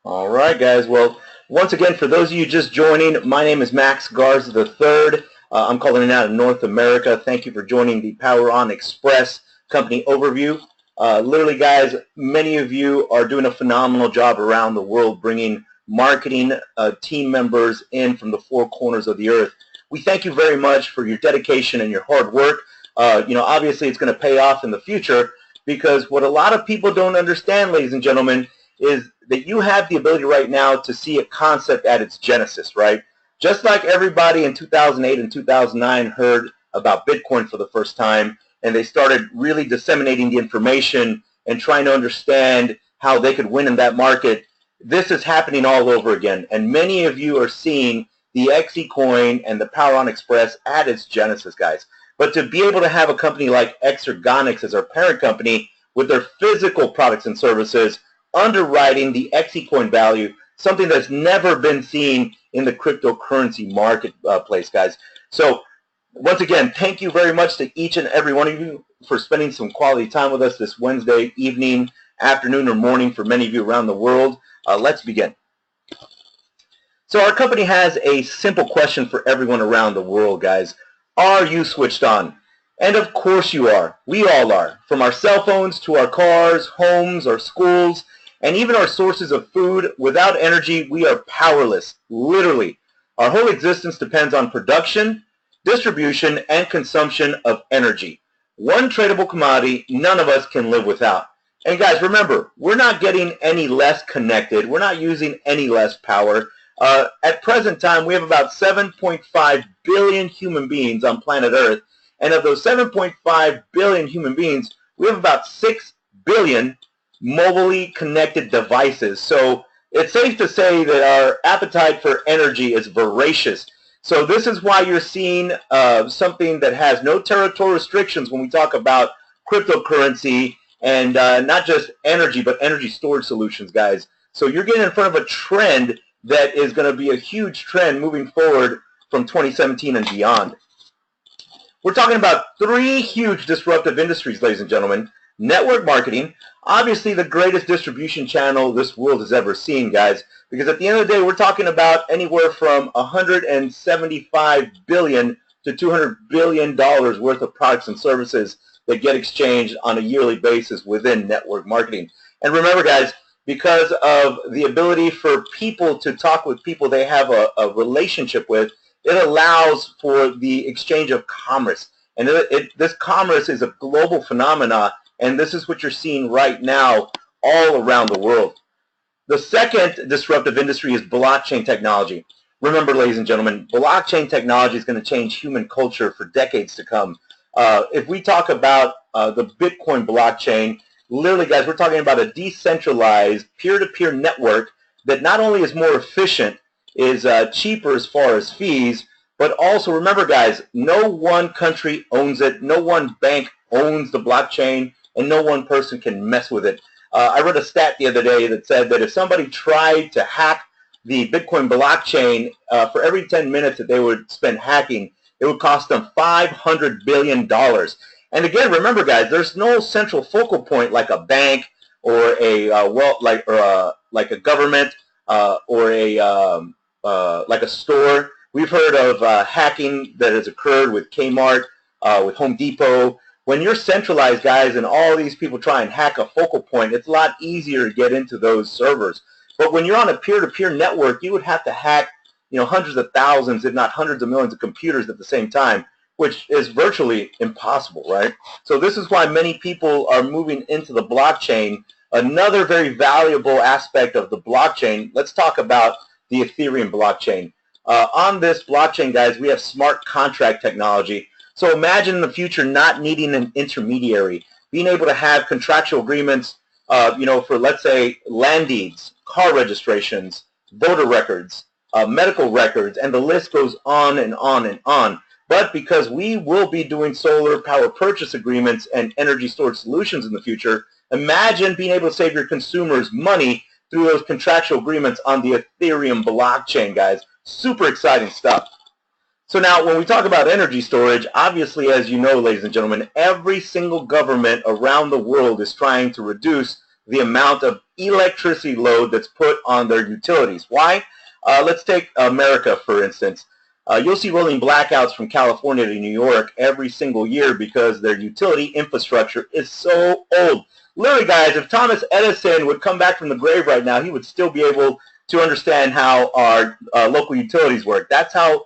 All right, guys. Well, once again, for those of you just joining, my name is Max Garza III. I'm calling in out of North America. Thank you for joining the Power On Express company overview. Literally, guys, many of you are doing a phenomenal job around the world bringing marketing team members in from the four corners of the earth. We thank you very much for your dedication and your hard work. Obviously, it's going to pay off in the future because what a lot of people don't understand, ladies and gentlemen, is that you have the ability right now to see a concept at its genesis, right? Just like everybody in 2008 and 2009 heard about Bitcoin for the first time, and they started really disseminating the information and trying to understand how they could win in that market, this is happening all over again. And many of you are seeing the XECoin and the Power On Express at its genesis, guys. But to be able to have a company like Exergonics as our parent company with their physical products and services underwriting the XECoin value, something that's never been seen in the cryptocurrency marketplace, guys. So once again, thank you very much to each and every one of you for spending some quality time with us this Wednesday evening, afternoon, or morning for many of you around the world. Let's begin. So our company has a simple question for everyone around the world, guys. Are you switched on? And of course you are. We all are. From our cell phones to our cars, homes, our schools, and even our sources of food. Without energy, we are powerless, literally. Our whole existence depends on production, distribution, and consumption of energy. One tradable commodity none of us can live without. And guys, remember, we're not getting any less connected. We're not using any less power. At present time, we have about 7.5 billion human beings on planet Earth. And of those 7.5 billion human beings, we have about 6 billion mobilely connected devices. So it's safe to say that our appetite for energy is voracious. So this is why you're seeing something that has no territorial restrictions when we talk about cryptocurrency and not just energy, but energy storage solutions, guys. So you're getting in front of a trend that is going to be a huge trend moving forward from 2017 and beyond. We're talking about three huge disruptive industries, ladies and gentlemen. Network marketing, obviously the greatest distribution channel this world has ever seen, guys, because at the end of the day, we're talking about anywhere from $175 billion to $200 billion worth of products and services that get exchanged on a yearly basis within network marketing. And remember, guys, because of the ability for people to talk with people they have a relationship with, it allows for the exchange of commerce. And this commerce is a global phenomena, and this is what you're seeing right now all around the world. The second disruptive industry is blockchain technology. Remember, ladies and gentlemen, blockchain technology is going to change human culture for decades to come. If we talk about the Bitcoin blockchain, literally, guys, we're talking about a decentralized peer-to-peer network that not only is more efficient, is cheaper as far as fees, but also remember, guys, no one country owns it, no one bank owns the blockchain, and no one person can mess with it. I read a stat the other day that said that if somebody tried to hack the Bitcoin blockchain, for every 10 minutes that they would spend hacking, it would cost them $500 billion. And again, remember, guys, there's no central focal point like a bank or like a government or like a store. We've heard of hacking that has occurred with Kmart, with Home Depot. When you're centralized, guys, and all these people try and hack a focal point, it's a lot easier to get into those servers. But when you're on a peer-to-peer network, you would have to hack, hundreds of thousands, if not hundreds of millions of computers at the same time, which is virtually impossible, right? So this is why many people are moving into the blockchain. Another very valuable aspect of the blockchain, let's talk about the Ethereum blockchain. On this blockchain, guys, we have smart contract technology. So imagine in the future not needing an intermediary, being able to have contractual agreements, for, let's say, land deeds, car registrations, voter records, medical records, and the list goes on and on and on. But because we will be doing solar power purchase agreements and energy storage solutions in the future, imagine being able to save your consumers money through those contractual agreements on the Ethereum blockchain, guys. Super exciting stuff. So now, when we talk about energy storage, obviously, as you know, ladies and gentlemen, every single government around the world is trying to reduce the amount of electricity load that's put on their utilities. Why? Let's take America, for instance. You'll see rolling blackouts from California to New York every single year because their utility infrastructure is so old. Literally, guys, if Thomas Edison would come back from the grave right now, he would still be able to understand how our local utilities work. That's how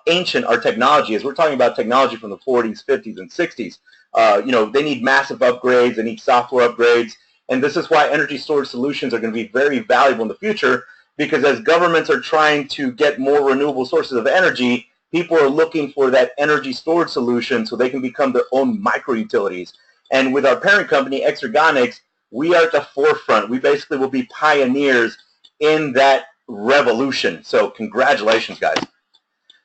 ancient our technology is. We're talking about technology from the 40s, 50s, and 60s. They need massive upgrades. They need software upgrades. And this is why energy storage solutions are going to be very valuable in the future, because as governments are trying to get more renewable sources of energy, people are looking for that energy storage solution so they can become their own micro-utilities. And with our parent company, XECoin, we are at the forefront. We basically will be pioneers in that revolution. So congratulations, guys.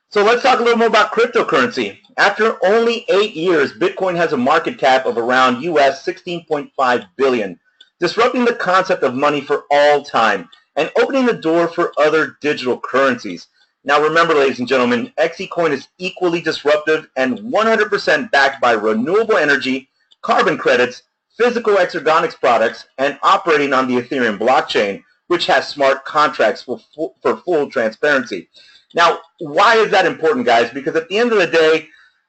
So let's talk a little more about cryptocurrency. After only 8 years, Bitcoin has a market cap of around US $16.5 billion, disrupting the concept of money for all time and opening the door for other digital currencies. Now remember, ladies and gentlemen, XECoin is equally disruptive and 100% backed by renewable energy, carbon credits, physical exergonics products, and operating on the Ethereum blockchain, which has smart contracts for full transparency. Now, why is that important, guys? Because at the end of the day,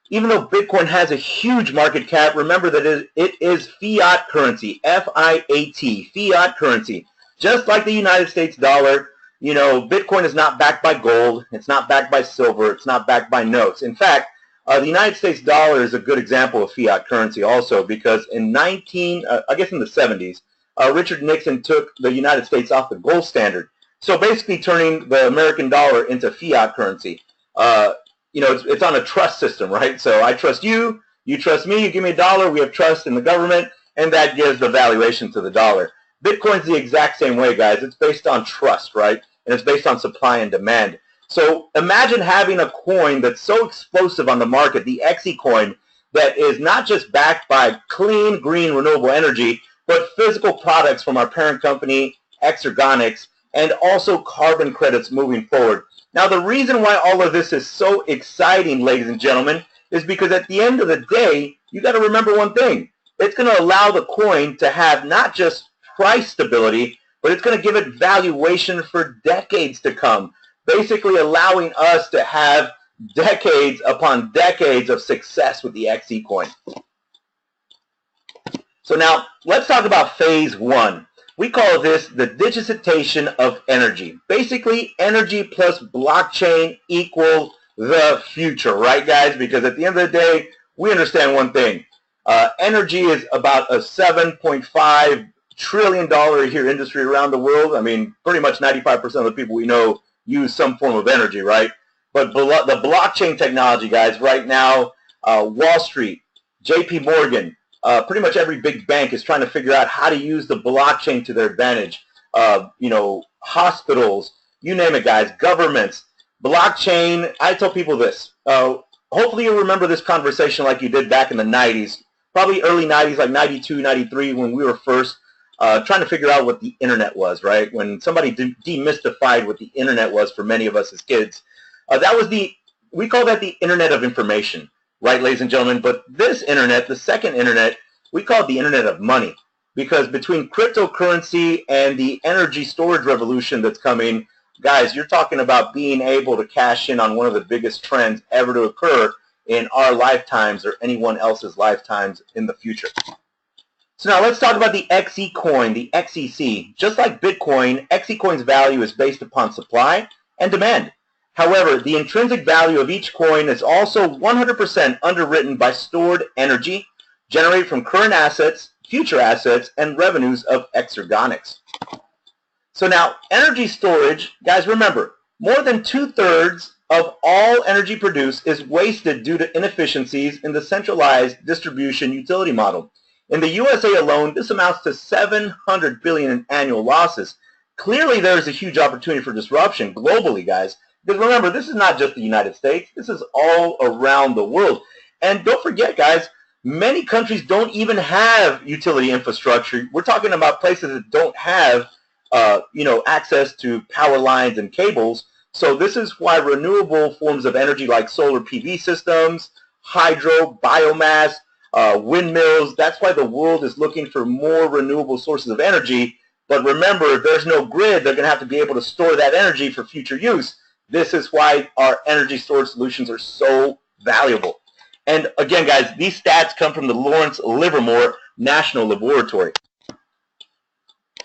even though Bitcoin has a huge market cap, remember that it is fiat currency, F-I-A-T, fiat currency. Just like the United States dollar, Bitcoin is not backed by gold, it's not backed by silver, it's not backed by notes. In fact, the United States dollar is a good example of fiat currency also, because in the 70s, Richard Nixon took the United States off the gold standard. So basically turning the American dollar into fiat currency. It's on a trust system, right? So I trust you, you trust me, you give me a dollar, we have trust in the government, and that gives the valuation to the dollar. Bitcoin's the exact same way, guys. It's based on trust, right? And it's based on supply and demand. So imagine having a coin that's so explosive on the market, the XECoin, that is not just backed by clean, green, renewable energy, but physical products from our parent company, XECoin, and also carbon credits moving forward. Now, the reason why all of this is so exciting, ladies and gentlemen, is because at the end of the day, you got to remember one thing. It's going to allow the coin to have not just price stability, but it's going to give it valuation for decades to come, basically allowing us to have decades upon decades of success with the XECoin. So now, let's talk about phase one. We call this the digitization of energy. Basically, energy plus blockchain equal the future, right, guys? Because at the end of the day, we understand one thing. Energy is about a $7.5 trillion a year industry around the world. I mean, pretty much 95% of the people we know use some form of energy, right? But the blockchain technology, guys, right now, Wall Street, JP Morgan, pretty much every big bank is trying to figure out how to use the blockchain to their advantage. Hospitals, you name it, guys, governments, blockchain. I tell people this. Hopefully you remember this conversation like you did back in the 90s, probably early 90s, like 92, 93, when we were first trying to figure out what the internet was, right? When somebody demystified what the internet was for many of us as kids. We call that the Internet of Information. Right, ladies and gentlemen, but this internet, the second internet, we call it the Internet of Money, because between cryptocurrency and the energy storage revolution that's coming, guys, you're talking about being able to cash in on one of the biggest trends ever to occur in our lifetimes or anyone else's lifetimes in the future. So now let's talk about the XECoin, the XEC. Just like Bitcoin, XECoin's value is based upon supply and demand. However, the intrinsic value of each coin is also 100% underwritten by stored energy generated from current assets, future assets, and revenues of XECoin. So now, energy storage, guys, remember, more than 2/3 of all energy produced is wasted due to inefficiencies in the centralized distribution utility model. In the USA alone, this amounts to $700 billion in annual losses. Clearly, there is a huge opportunity for disruption globally, guys. Because remember, this is not just the United States. This is all around the world. And don't forget, guys, many countries don't even have utility infrastructure. We're talking about places that don't have, access to power lines and cables. So this is why renewable forms of energy like solar PV systems, hydro, biomass, windmills. That's why the world is looking for more renewable sources of energy. But remember, if there's no grid, they're going to have to be able to store that energy for future use. This is why our energy storage solutions are so valuable. And again, guys, these stats come from the Lawrence Livermore National Laboratory.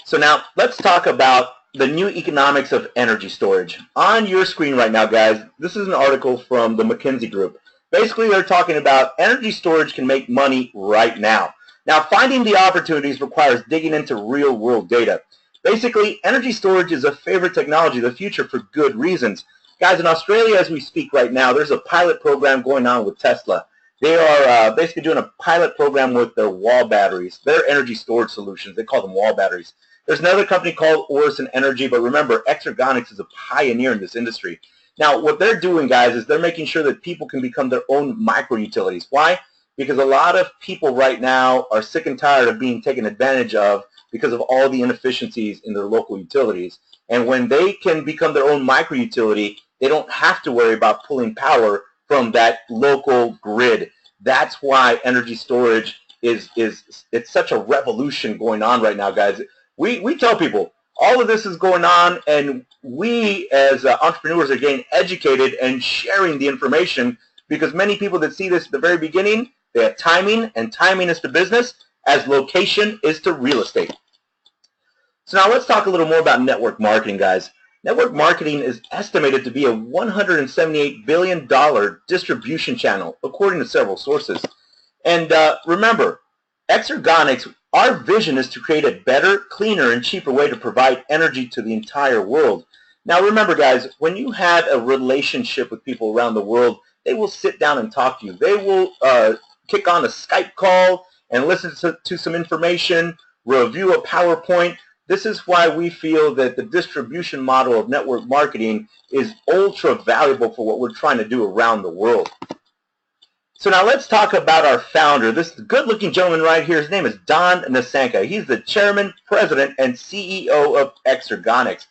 So now let's talk about the new economics of energy storage. On your screen right now, guys, this is an article from the McKinsey Group. Basically, they're talking about energy storage can make money right now. Now, finding the opportunities requires digging into real-world data. Basically, energy storage is a favorite technology of the future for good reasons. Guys, in Australia, as we speak right now, there's a pilot program going on with Tesla. They are basically doing a pilot program with their wall batteries, their energy storage solutions. They call them wall batteries. There's another company called Orison Energy, but remember, XECoin is a pioneer in this industry. Now, what they're doing, guys, is they're making sure that people can become their own micro-utilities. Why? Because a lot of people right now are sick and tired of being taken advantage of because of all the inefficiencies in their local utilities. And when they can become their own micro-utility, they don't have to worry about pulling power from that local grid. That's why energy storage it's such a revolution going on right now, guys. We tell people all of this is going on, and we as entrepreneurs are getting educated and sharing the information, because many people that see this at the very beginning, they have timing, and timing is to business as location is to real estate. So now let's talk a little more about network marketing, guys. Network marketing is estimated to be a $178 billion distribution channel, according to several sources. And remember, XECoin, our vision is to create a better, cleaner, and cheaper way to provide energy to the entire world. Now remember, guys, when you have a relationship with people around the world, they will sit down and talk to you. They will kick on a Skype call and listen to some information, review a PowerPoint. This is why we feel that the distribution model of network marketing is ultra valuable for what we're trying to do around the world. So now let's talk about our founder. This good-looking gentleman right here, his name is Don Nasanka. He's the chairman, president, and CEO of XECoin.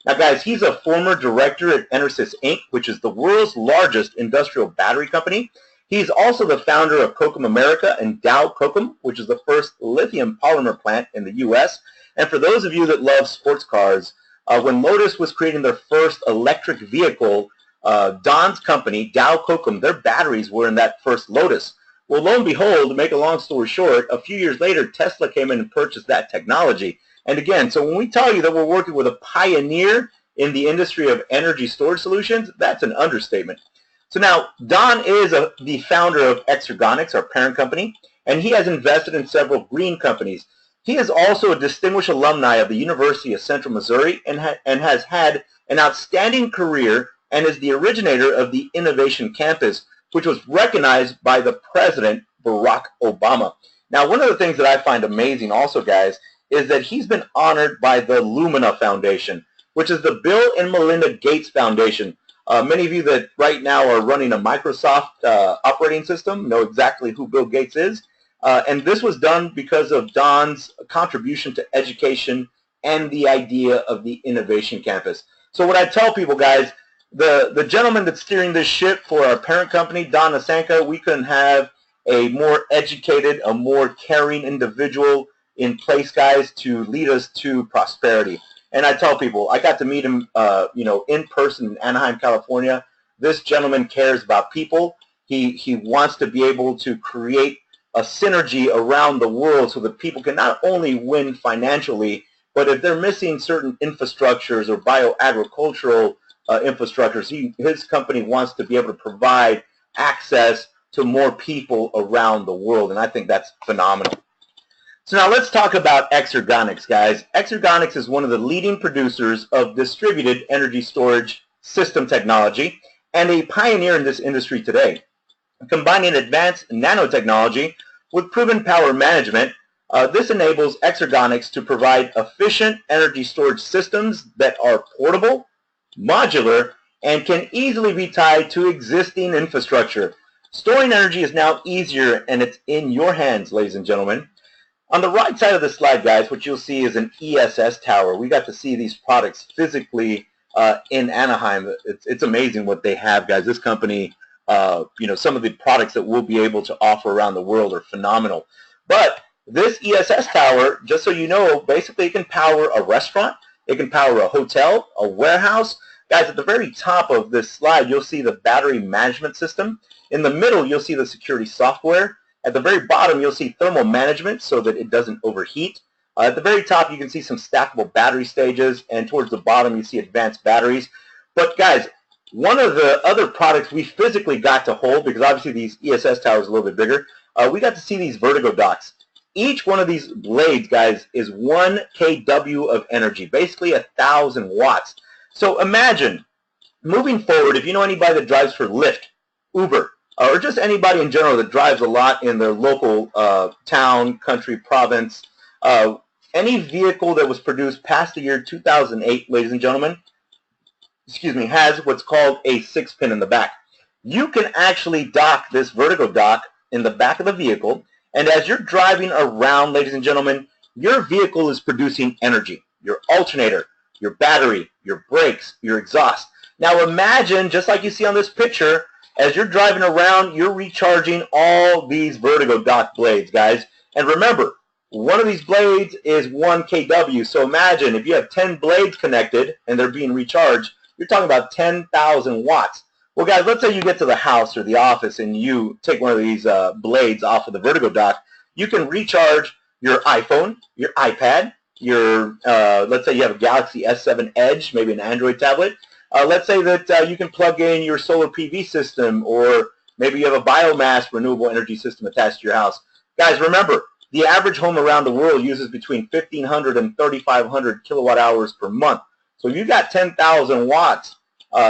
Now, guys, he's a former director at Xpress, Inc., which is the world's largest industrial battery company. He's also the founder of Kokum America and Dow Kokum, which is the first lithium polymer plant in the U.S. And for those of you that love sports cars, when Lotus was creating their first electric vehicle, Don's company, Dow Kokum, their batteries were in that first Lotus. Well, lo and behold, to make a long story short, a few years later, Tesla came in and purchased that technology. And again, so when we tell you that we're working with a pioneer in the industry of energy storage solutions, that's an understatement. So now, Don is the founder of XECoin, our parent company, and he has invested in several green companies. He is also a distinguished alumni of the University of Central Missouri and has had an outstanding career and is the originator of the Innovation Campus, which was recognized by the President, Barack Obama. Now, one of the things that I find amazing also, guys, is that he's been honored by the Lumina Foundation, which is the Bill and Melinda Gates Foundation. Many of you that right now are running a Microsoft operating system know exactly who Bill Gates is. And this was done because of Don's contribution to education and the idea of the Innovation Campus. So what I tell people, guys, the gentleman that's steering this ship for our parent company, Don Nasanka, we couldn't have a more educated, a more caring individual in place, guys, to lead us to prosperity. And I tell people, I got to meet him, in person in Anaheim, California. This gentleman cares about people. He wants to be able to create a synergy around the world so that people can not only win financially, but if they're missing certain infrastructures or bioagricultural infrastructures, his company wants to be able to provide access to more people around the world, and I think that's phenomenal. So now let's talk about XECoin, guys. XECoin is one of the leading producers of distributed energy storage system technology and a pioneer in this industry today. Combining advanced nanotechnology with proven power management, this enables XECoin to provide efficient energy storage systems that are portable, modular, and can easily be tied to existing infrastructure. Storing energy is now easier, and it's in your hands, ladies and gentlemen. On the right side of the slide, guys, what you'll see is an ESS tower. We got to see these products physically in Anaheim. It's amazing what they have, guys. This company some of the products that we'll be able to offer around the world are phenomenal. But this ESS tower, just so you know, basically it can power a restaurant, it can power a hotel, a warehouse. Guys, at the very top of this slide, you'll see the battery management system. In the middle, you'll see the security software. At the very bottom, you'll see thermal management so that it doesn't overheat. At the very top, you can see some stackable battery stages, and towards the bottom, you see advanced batteries. But guys, one of the other products we physically got to hold, because obviously these ESS towers are a little bit bigger, we got to see these vertigo docks. Each one of these blades, guys, is 1 kW of energy, basically 1,000 watts. So imagine, moving forward, if you know anybody that drives for Lyft, Uber, or just anybody in general that drives a lot in their local town, country, province, any vehicle that was produced past the year 2008, ladies and gentlemen, has what's called a 6-pin in the back. You can actually dock this vertigo dock in the back of the vehicle, and as you're driving around, ladies and gentlemen, your vehicle is producing energy. Your alternator, your battery, your brakes, your exhaust. Now imagine, just like you see on this picture, as you're driving around, you're recharging all these vertigo dock blades, guys. And remember, one of these blades is 1 kW. So imagine if you have 10 blades connected and they're being recharged, you're talking about 10,000 watts. Well, guys, let's say you get to the house or the office and you take one of these blades off of the vertigo dock. You can recharge your iPhone, your iPad, your let's say you have a Galaxy S7 Edge, maybe an Android tablet. Let's say that you can plug in your solar PV system, or maybe you have a biomass renewable energy system attached to your house. Guys, remember, the average home around the world uses between 1,500 and 3,500 kilowatt hours per month. So if you've got 10,000 watts,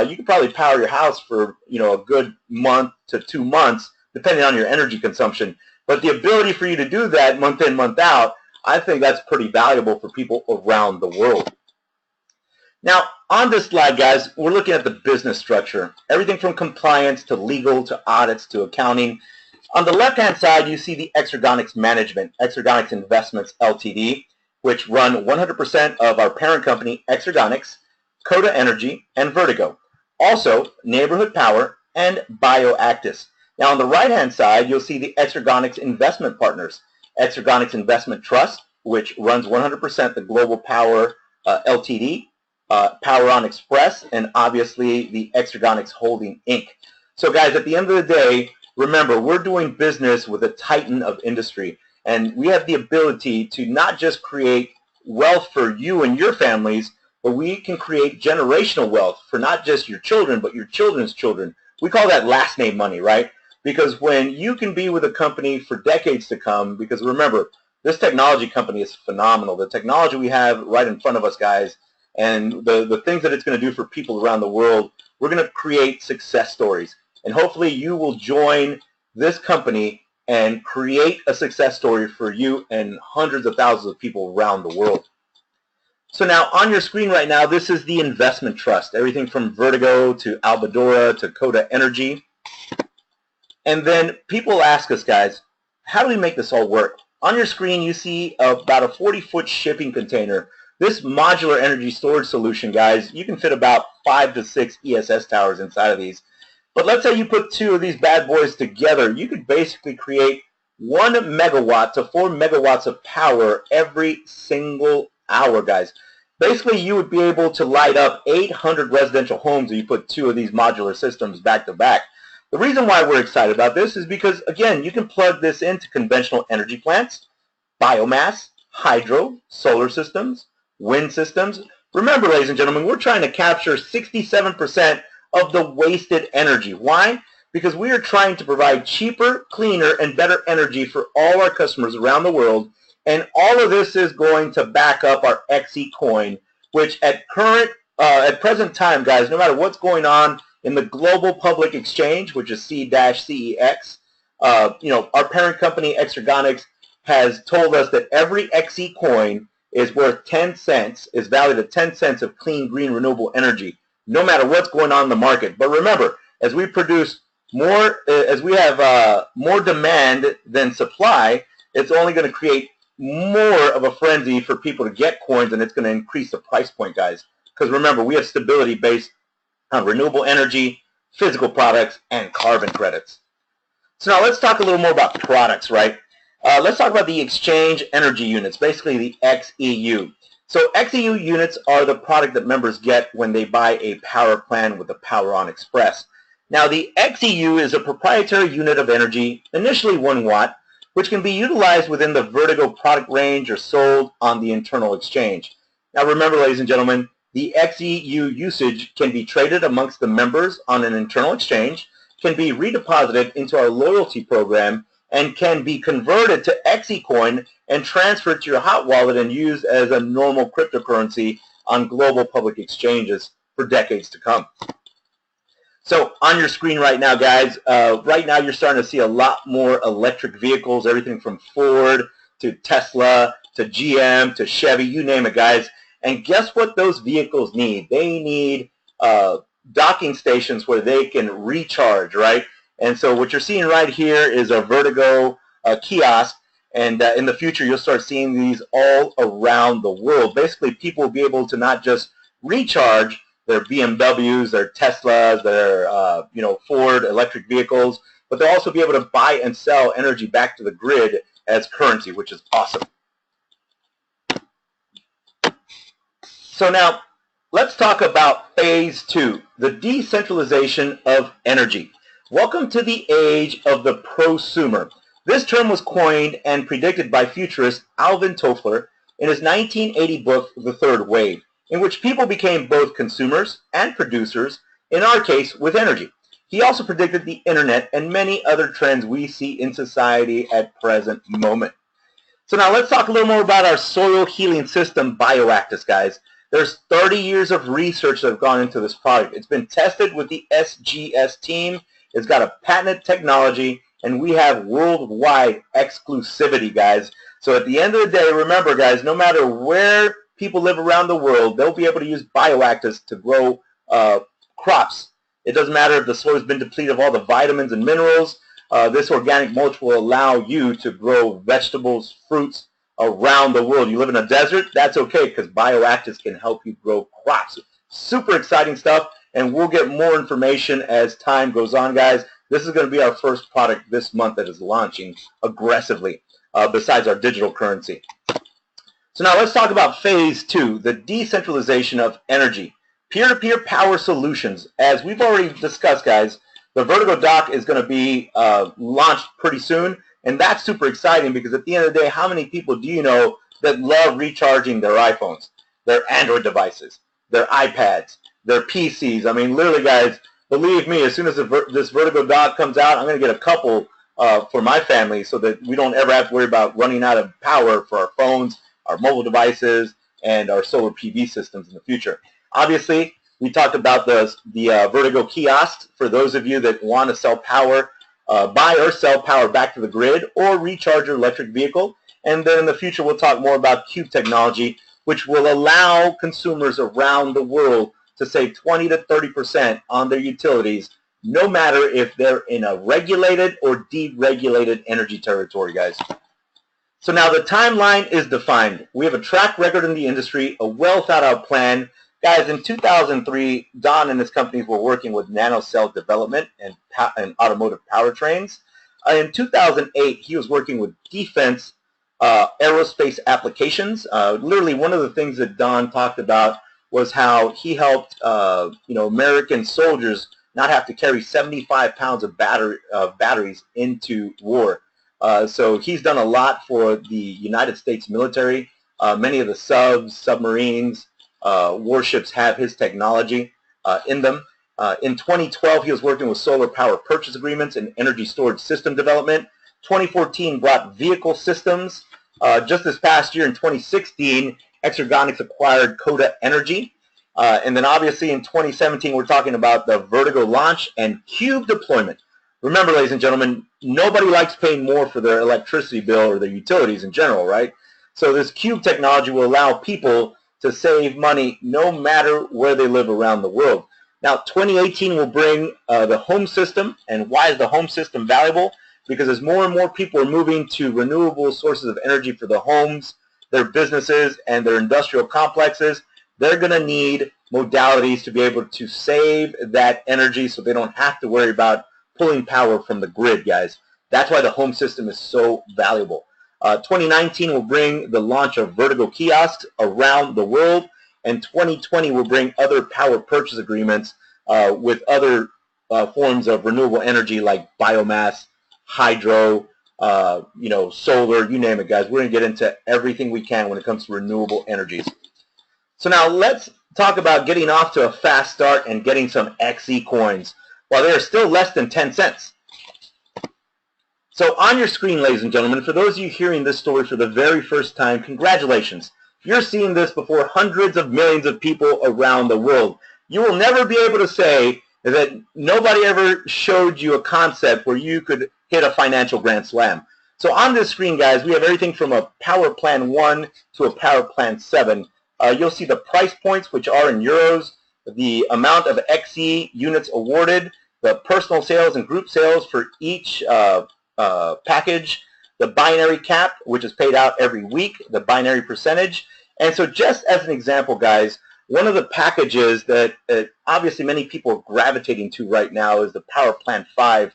you can probably power your house for a good month to 2 months, depending on your energy consumption. But the ability for you to do that month in, month out, I think that's pretty valuable for people around the world. Now, on this slide, guys, we're looking at the business structure. Everything from compliance to legal to audits to accounting. On the left-hand side, you see the Xergonics Management, Xergonics Investments Ltd., which run 100% of our parent company, Xergonics, Coda Energy, and Vertigo. Also, Neighborhood Power and Bioactis. Now, on the right-hand side, you'll see the Xergonics Investment Partners, Xergonics Investment Trust, which runs 100% the Global Power Ltd., Power on Xpress, and obviously the Xergonics Holding Inc. So guys, at the end of the day, remember, we're doing business with a titan of industry, and we have the ability to not just create wealth for you and your families, but we can create generational wealth for not just your children, but your children's children. We call that last name money, right? Because when you can be with a company for decades to come, because remember, this technology company is phenomenal. The technology we have right in front of us, guys, and the things that it's going to do for people around the world, we're going to create success stories. And hopefully you will join this company and create a success story for you and hundreds of thousands of people around the world. So now on your screen right now, this is the investment trust, everything from Vertigo to Albadora to Coda Energy. And then people ask us, guys, how do we make this all work? On your screen, you see about a 40-foot shipping container. This modular energy storage solution, guys, you can fit about 5 to 6 ESS towers inside of these. But let's say you put 2 of these bad boys together, you could basically create 1 megawatt to 4 megawatts of power every single hour, guys. Basically, you would be able to light up 800 residential homes if you put 2 of these modular systems back to back. The reason why we're excited about this is because, again, you can plug this into conventional energy plants, biomass, hydro, solar systems, wind systems. Remember, ladies and gentlemen, we're trying to capture 67% of the wasted energy. Why? Because we are trying to provide cheaper, cleaner, and better energy for all our customers around the world. And all of this is going to back up our XECoin, which at present time, guys, no matter what's going on in the global public exchange, which is C-CEX, our parent company, Xergonics, has told us that every XECoin is worth 10 cents, is valued at 10 cents of clean, green, renewable energy, no matter what's going on in the market. But remember, as we produce more, as we have more demand than supply, it's only going to create more of a frenzy for people to get coins, and it's going to increase the price point, guys. Because remember, we have stability based on renewable energy, physical products, and carbon credits. So now let's talk a little more about products, right? Let's talk about the exchange energy units, basically the XEU. So XEU units are the product that members get when they buy a power plan with the Power On Express. Now the XEU is a proprietary unit of energy, initially 1 watt, which can be utilized within the Vertigo product range or sold on the internal exchange. Now remember, ladies and gentlemen, the XEU usage can be traded amongst the members on an internal exchange, can be redeposited into our loyalty program, and can be converted to XECoin and transferred to your hot wallet and used as a normal cryptocurrency on global public exchanges for decades to come. So on your screen right now, guys, right now you're starting to see a lot more electric vehicles, everything from Ford to Tesla to GM to Chevy, you name it, guys. And guess what those vehicles need? They need docking stations where they can recharge, right? And so what you're seeing right here is a Vertigo kiosk, and in the future you'll start seeing these all around the world. Basically, people will be able to not just recharge their BMWs, their Teslas, their Ford electric vehicles, but they'll also be able to buy and sell energy back to the grid as currency, which is awesome. So now let's talk about phase 2, the decentralization of energy. Welcome to the age of the prosumer. This term was coined and predicted by futurist Alvin Toffler in his 1980 book, The Third Wave, in which people became both consumers and producers, in our case, with energy. He also predicted the internet and many other trends we see in society at present moment. So now let's talk a little more about our soil healing system, BioActis, guys. There's 30 years of research that have gone into this product. It's been tested with the SGS team. It's got a patented technology, and we have worldwide exclusivity, guys. So at the end of the day, remember, guys, no matter where people live around the world, they'll be able to use BioActis to grow crops. It doesn't matter if the soil has been depleted of all the vitamins and minerals. This organic mulch will allow you to grow vegetables, fruits around the world. You live in a desert, that's okay, because BioActis can help you grow crops. Super exciting stuff. And we'll get more information as time goes on, guys. This is going to be our first product this month that is launching aggressively, besides our digital currency. So now let's talk about phase 2, the decentralization of energy. Peer-to-peer power solutions. As we've already discussed, guys, the Vertigo dock is going to be launched pretty soon, and that's super exciting because at the end of the day, how many people do you know that love recharging their iPhones, their Android devices, their iPads, their PCs? I mean, literally, guys, believe me, as soon as this Vertigo dock comes out, I'm going to get a couple for my family so that we don't ever have to worry about running out of power for our phones, our mobile devices, and our solar PV systems in the future. Obviously, we talked about the Vertigo kiosks for those of you that want to sell power, buy or sell power back to the grid, or recharge your electric vehicle. And then in the future, we'll talk more about Cube technology, which will allow consumers around the world to save 20 to 30% on their utilities, no matter if they're in a regulated or deregulated energy territory, guys. So now the timeline is defined. We have a track record in the industry, a well-thought-out plan. Guys, in 2003, Don and his companies were working with nanocell development and automotive powertrains. In 2008, he was working with defense aerospace applications. Literally, one of the things that Don talked about was how he helped American soldiers not have to carry 75 pounds of batteries into war. So he's done a lot for the United States military. Many of the subs, submarines, warships have his technology in them. In 2012, he was working with solar power purchase agreements and energy storage system development. 2014 brought vehicle systems. Just this past year in 2016, Exergonics acquired Coda Energy. And then obviously in 2017, we're talking about the Vertigo launch and Cube deployment. Remember, ladies and gentlemen, nobody likes paying more for their electricity bill or their utilities in general, right? So this Cube technology will allow people to save money no matter where they live around the world. Now, 2018 will bring the home system. And why is the home system valuable? Because as more and more people are moving to renewable sources of energy for their homes, their businesses, and their industrial complexes, they're going to need modalities to be able to save that energy so they don't have to worry about pulling power from the grid, guys. That's why the home system is so valuable. 2019 will bring the launch of vertical kiosks around the world, and 2020 will bring other power purchase agreements with other forms of renewable energy like biomass, hydro, solar, you name it, guys. We're going to get into everything we can when it comes to renewable energies. So now let's talk about getting off to a fast start and getting some XECoins while they are still less than 10 cents. So on your screen, ladies and gentlemen, for those of you hearing this story for the very first time, congratulations. You're seeing this before hundreds of millions of people around the world. You will never be able to say that nobody ever showed you a concept where you could hit a financial grand slam. So on this screen, guys, we have everything from a Power Plan 1 to a Power Plan 7. You'll see the price points, which are in euros, the amount of XE units awarded, the personal sales and group sales for each package, the binary cap, which is paid out every week, the binary percentage. And so just as an example, guys, one of the packages that obviously many people are gravitating to right now is the Power Plan 5.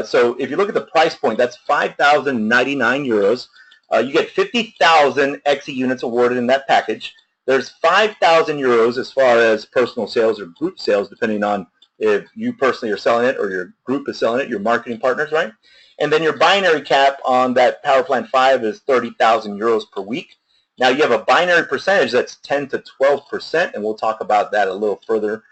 So if you look at the price point, that's 5,099 euros. You get 50,000 XE units awarded in that package. There's 5,000 euros as far as personal sales or group sales, depending on if you personally are selling it or your group is selling it, your marketing partners, right? And then your binary cap on that Power Plan 5 is 30,000 euros per week. Now you have a binary percentage that's 10 to 12%, and we'll talk about that a little further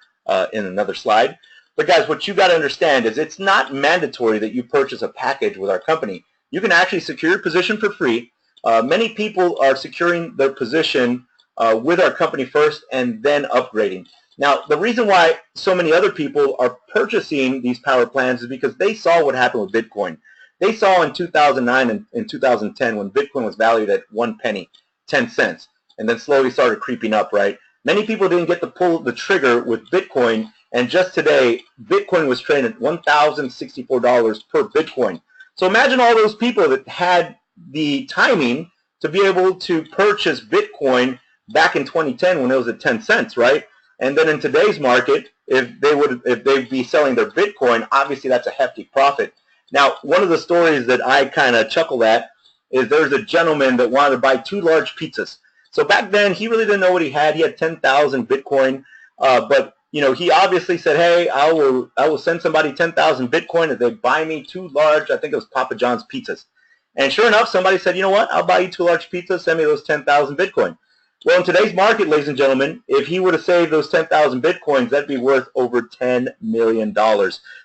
in another slide. But guys, what you got to understand is it's not mandatory that you purchase a package with our company. You can actually secure your position for free. Many people are securing their position with our company first and then upgrading. Now, the reason why so many other people are purchasing these power plans is because they saw what happened with Bitcoin. They saw in 2009 and in 2010 when Bitcoin was valued at 1 penny, 10 cents, and then slowly started creeping up, right? Many people didn't get to pull the trigger with Bitcoin, and just today, Bitcoin was trading at $1,064 per Bitcoin. So imagine all those people that had the timing to be able to purchase Bitcoin back in 2010 when it was at 10 cents, right? And then in today's market, if they'd be selling their Bitcoin, obviously that's a hefty profit. Now, one of the stories that I kind of chuckle at is there's a gentleman that wanted to buy 2 large pizzas. So back then, he really didn't know what he had. He had 10,000 Bitcoin, but he obviously said, "Hey, I will send somebody 10,000 Bitcoin if they buy me 2 large." I think it was Papa John's pizzas. And sure enough, somebody said, "You know what? I'll buy you 2 large pizzas. Send me those 10,000 Bitcoin." Well, in today's market, ladies and gentlemen, if he would have saved those 10,000 Bitcoins, that'd be worth over $10 million.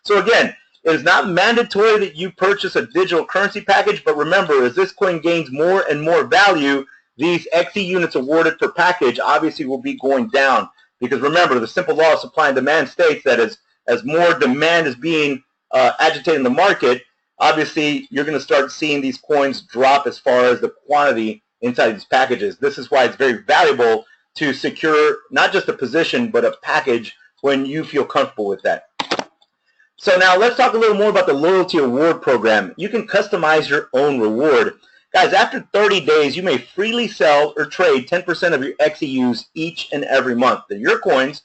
So again, it is not mandatory that you purchase a digital currency package, but remember, as this coin gains more and more value, these XE units awarded per package obviously will be going down. Because remember, the simple law of supply and demand states that as more demand is being agitated in the market, obviously you're going to start seeing these coins drop as far as the quantity inside these packages. This is why it's very valuable to secure not just a position, but a package when you feel comfortable with that. So now let's talk a little more about the loyalty award program. You can customize your own reward. Guys, after 30 days, you may freely sell or trade 10% of your XEUs each and every month. They're your coins.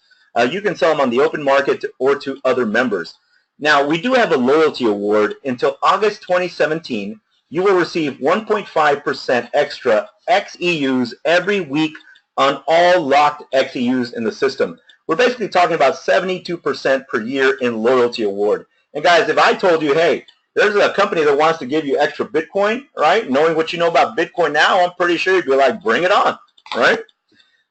You can sell them on the open market or to other members. Now, we do have a loyalty award. Until August 2017, you will receive 1.5% extra XEUs every week on all locked XEUs in the system. We're basically talking about 72% per year in loyalty award. And guys, if I told you, hey, there's a company that wants to give you extra Bitcoin, right? Knowing what you know about Bitcoin now, I'm pretty sure you'd be like, bring it on, right?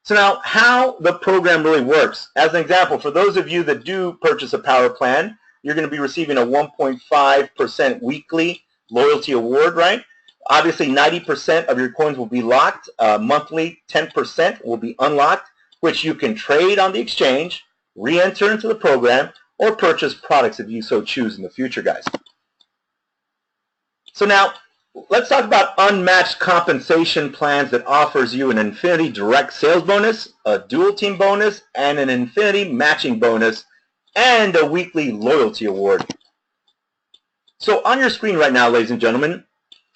So now, how the program really works. As an example, for those of you that do purchase a power plan, you're going to be receiving a 1.5% weekly loyalty award, right? Obviously, 90% of your coins will be locked. Monthly, 10% will be unlocked, which you can trade on the exchange, re-enter into the program, or purchase products if you so choose in the future, guys. So now, let's talk about unmatched compensation plans that offers you an Infinity direct sales bonus, a dual team bonus, and an Infinity matching bonus, and a weekly loyalty award. So on your screen right now, ladies and gentlemen,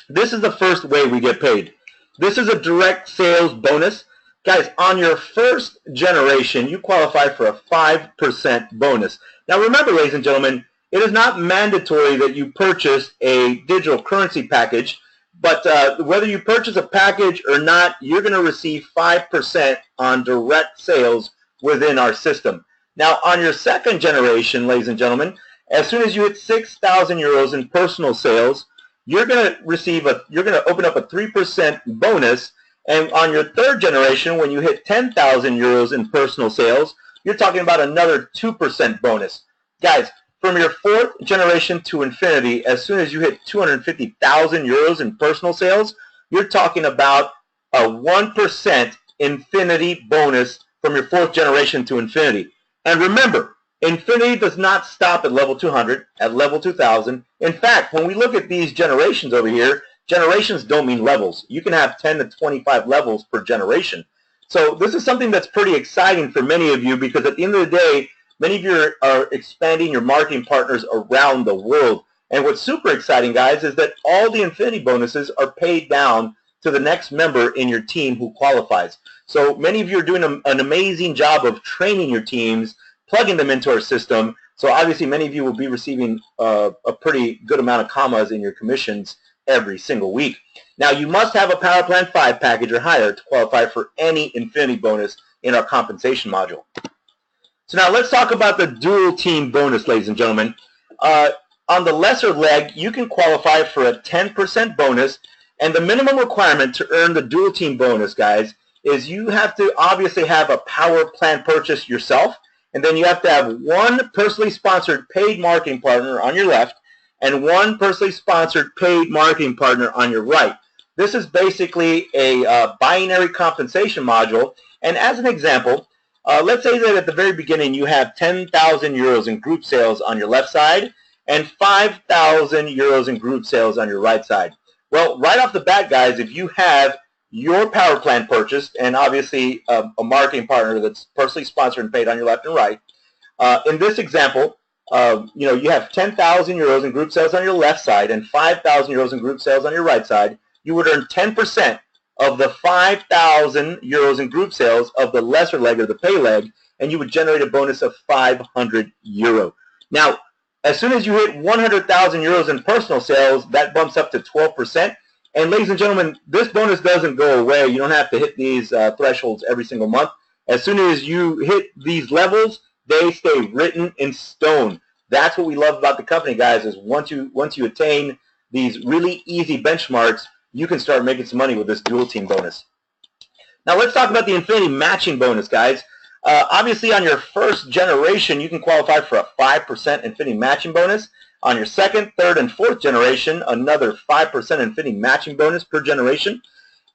this is the first way we get paid. This is a direct sales bonus. Guys, on your first generation, you qualify for a 5% bonus. Now remember, ladies and gentlemen, it is not mandatory that you purchase a digital currency package, but whether you purchase a package or not, you're going to receive 5% on direct sales within our system. Now, on your second generation, ladies and gentlemen, as soon as you hit 6,000 euros in personal sales, you're going to open up a 3% bonus. And on your third generation, when you hit 10,000 euros in personal sales, you're talking about another 2% bonus. Guys, from your fourth generation to infinity, as soon as you hit 250,000 euros in personal sales, you're talking about a 1% infinity bonus from your fourth generation to infinity. And remember, infinity does not stop at level 200, at level 2000. In fact, when we look at these generations over here, generations don't mean levels. You can have 10 to 25 levels per generation. So this is something that's pretty exciting for many of you, because at the end of the day, many of you are expanding your marketing partners around the world. And what's super exciting, guys, is that all the infinity bonuses are paid down to the next member in your team who qualifies. So many of you are doing an amazing job of training your teams, plugging them into our system. So obviously many of you will be receiving a pretty good amount of commas in your commissions every single week. Now, you must have a Power Plan 5 package or higher to qualify for any infinity bonus in our compensation module. So now let's talk about the dual team bonus, ladies and gentlemen. On the lesser leg, you can qualify for a 10% bonus, and the minimum requirement to earn the dual team bonus, guys, is you have to obviously have a Power Plan purchase yourself, and then you have to have one personally sponsored paid marketing partner on your left and one personally sponsored paid marketing partner on your right. This is basically a binary compensation module. And as an example, let's say that at the very beginning you have 10,000 euros in group sales on your left side and 5,000 euros in group sales on your right side. Well, right off the bat, guys, if you have your Power Plan purchased and obviously a marketing partner that's personally sponsored and paid on your left and right, in this example, you have 10,000 euros in group sales on your left side and 5,000 euros in group sales on your right side. You would earn 10% of the 5,000 euros in group sales of the lesser leg or the pay leg, and you would generate a bonus of 500 euro. Now, as soon as you hit 100,000 euros in personal sales, that bumps up to 12%. And ladies and gentlemen, this bonus doesn't go away. You don't have to hit these thresholds every single month. As soon as you hit these levels, they stay written in stone. That's what we love about the company, guys, is once you attain these really easy benchmarks, you can start making some money with this dual team bonus. Now let's talk about the infinity matching bonus, guys. Obviously on your first generation, you can qualify for a 5% infinity matching bonus. On your second, third, and fourth generation, another 5% infinity matching bonus per generation.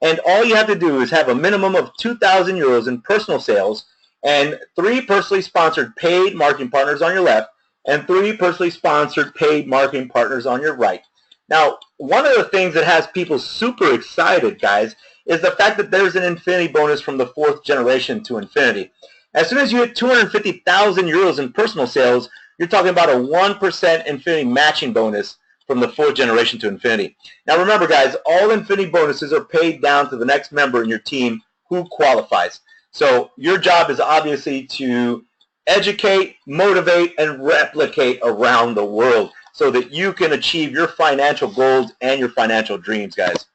And all you have to do is have a minimum of 2,000 euros in personal sales and 3 personally sponsored paid marketing partners on your left and 3 personally sponsored paid marketing partners on your right. Now, one of the things that has people super excited, guys, is the fact that there's an infinity bonus from the fourth generation to infinity. As soon as you hit 250,000 euros in personal sales, you're talking about a 1% infinity matching bonus from the fourth generation to infinity. Now remember, guys, all infinity bonuses are paid down to the next member in your team who qualifies. So your job is obviously to educate, motivate, and replicate around the world so that you can achieve your financial goals and your financial dreams, guys.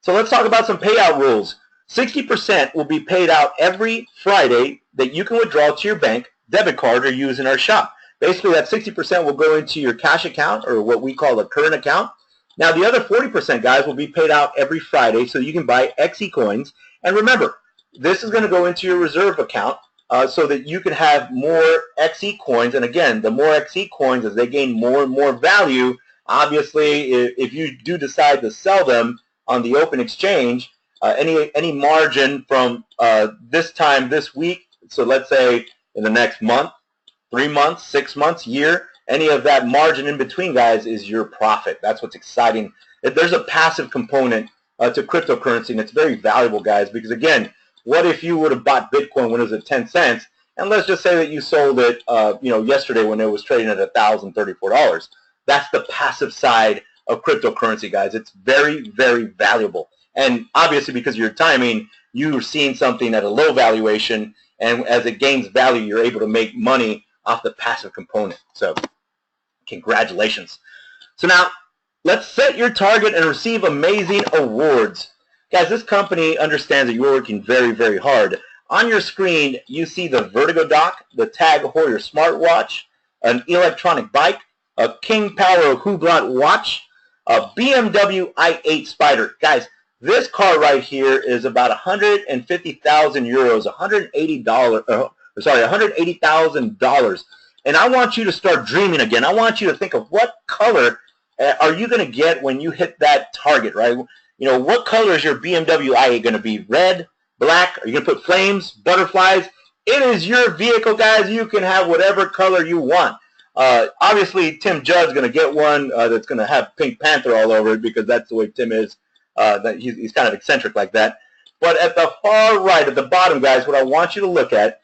So let's talk about some payout rules. 60% will be paid out every Friday that you can withdraw to your bank, debit card, or use in our shop. Basically, that 60% will go into your cash account, or what we call a current account. Now, the other 40%, guys, will be paid out every Friday so you can buy XECoins. And remember, this is going to go into your reserve account so that you can have more XECoins. And again, the more XECoins, as they gain more and more value, obviously, if you do decide to sell them on the open exchange, any margin from this time this week, so let's say in the next month, 3 months, 6 months, year, any of that margin in between, guys, is your profit. That's what's exciting. There's a passive component to cryptocurrency, and it's very valuable, guys, because again, what if you would have bought Bitcoin when it was at 10 cents, and let's just say that you sold it yesterday when it was trading at $1,034. That's the passive side of cryptocurrency, guys. It's very, very valuable. And obviously, because of your timing, you're seeing something at a low valuation, and as it gains value, you're able to make money off the passive component. So congratulations. So now, let's set your target and receive amazing awards. Guys, this company understands that you're working very, very hard. On your screen, you see the Vertigo dock, the Tag Heuer smartwatch, an electronic bike, a King Power Hublot watch, a BMW i8 Spider. Guys, this car right here is about 150,000 euros, $180,000. And I want you to start dreaming again. I want you to think of what color are you going to get when you hit that target, right? You know, what color is your BMW i8 going to be? Red? Black? Are you going to put flames? Butterflies? It is your vehicle, guys. You can have whatever color you want. Obviously, Tim Judd's going to get one that's going to have Pink Panther all over it because that's the way Tim is. That he's kind of eccentric like that. But at the far right, at the bottom, guys, what I want you to look at,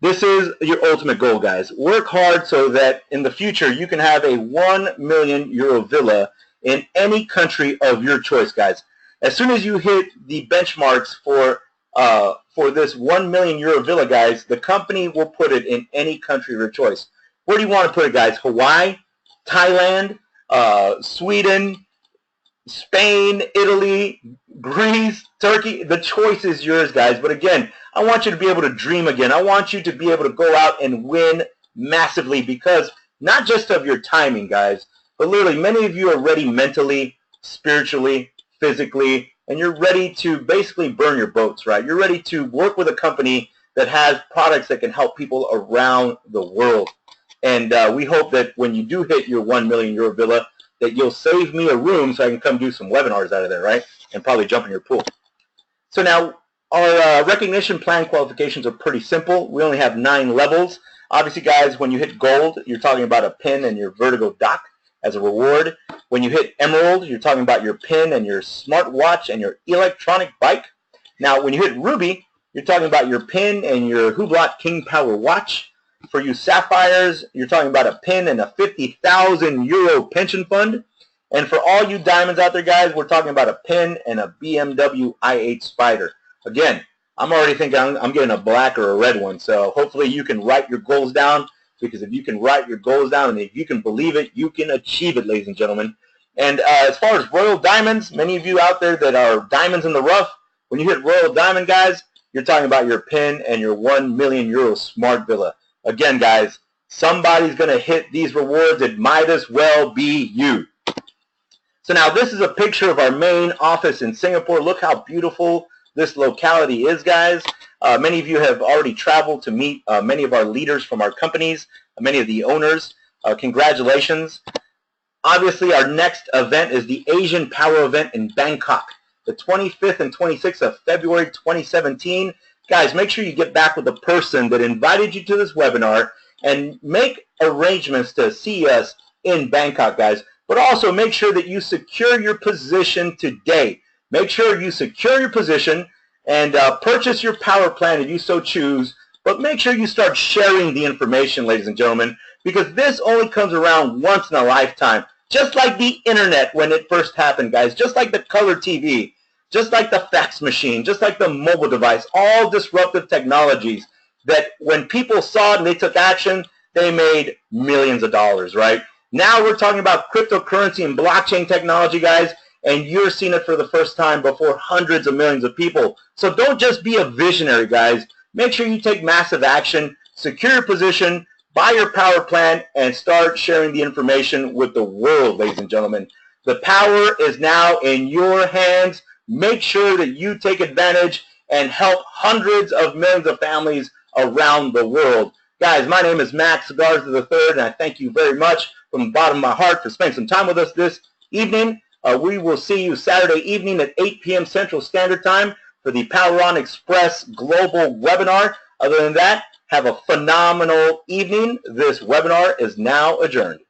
this is your ultimate goal, guys. Work hard so that in the future you can have a 1 million euro villa in any country of your choice, guys. As soon as you hit the benchmarks for this 1 million euro villa, guys, the company will put it in any country of your choice. Where do you want to put it, guys? Hawaii, Thailand, Sweden, Spain, Italy, Greece, Turkey. The choice is yours, guys. But again, I want you to be able to dream again. I want you to be able to go out and win massively because not just of your timing, guys, but literally many of you are ready mentally, spiritually, physically, and you're ready to basically burn your boats, right? You're ready to work with a company that has products that can help people around the world. And we hope that when you do hit your 1 million euro villa, that you'll save me a room so I can come do some webinars out of there, right? And probably jump in your pool. So now, our recognition plan qualifications are pretty simple. We only have 9 levels. Obviously, guys, when you hit gold, you're talking about a pin and your Vertigo dock as a reward. When you hit emerald, you're talking about your pin and your smartwatch and your electronic bike. Now, when you hit ruby, you're talking about your pin and your Hublot King Power watch. For you sapphires, you're talking about a pin and a 50,000 euro pension fund. And for all you diamonds out there, guys, we're talking about a pin and a BMW i8 Spider. Again, I'm already thinking I'm getting a black or a red one, so hopefully you can write your goals down, because if you can write your goals down and if you can believe it, you can achieve it, ladies and gentlemen. And as far as royal diamonds, many of you out there that are diamonds in the rough, when you hit royal diamond, guys, you're talking about your pin and your 1 million euro smart villa. Again, guys, somebody's going to hit these rewards. It might as well be you. So now this is a picture of our main office in Singapore. Look how beautiful this locality is, guys. Many of you have already traveled to meet many of our leaders from our companies, many of the owners. Congratulations. Obviously, our next event is the Asian Power event in Bangkok, the 25th and 26th of February 2017. Guys, make sure you get back with the person that invited you to this webinar and make arrangements to see us in Bangkok, guys. But also make sure that you secure your position today. Make sure you secure your position and purchase your power plan if you so choose. But make sure you start sharing the information, ladies and gentlemen, because this only comes around once in a lifetime. Just like the internet when it first happened, guys. Just like the color TV. Just like the fax machine. Just like the mobile device. All disruptive technologies that when people saw it and they took action, they made millions of dollars, right? Now we're talking about cryptocurrency and blockchain technology, guys, and you're seeing it for the first time before hundreds of millions of people. So don't just be a visionary, guys. Make sure you take massive action, secure your position, buy your power plan, and start sharing the information with the world, ladies and gentlemen. The power is now in your hands. Make sure that you take advantage and help hundreds of millions of families around the world. Guys, my name is Max Garza III, and I thank you very much from the bottom of my heart for spending some time with us this evening. We will see you Saturday evening at 8 p.m. Central Standard Time for the Power On Express Global Webinar. Other than that, have a phenomenal evening. This webinar is now adjourned.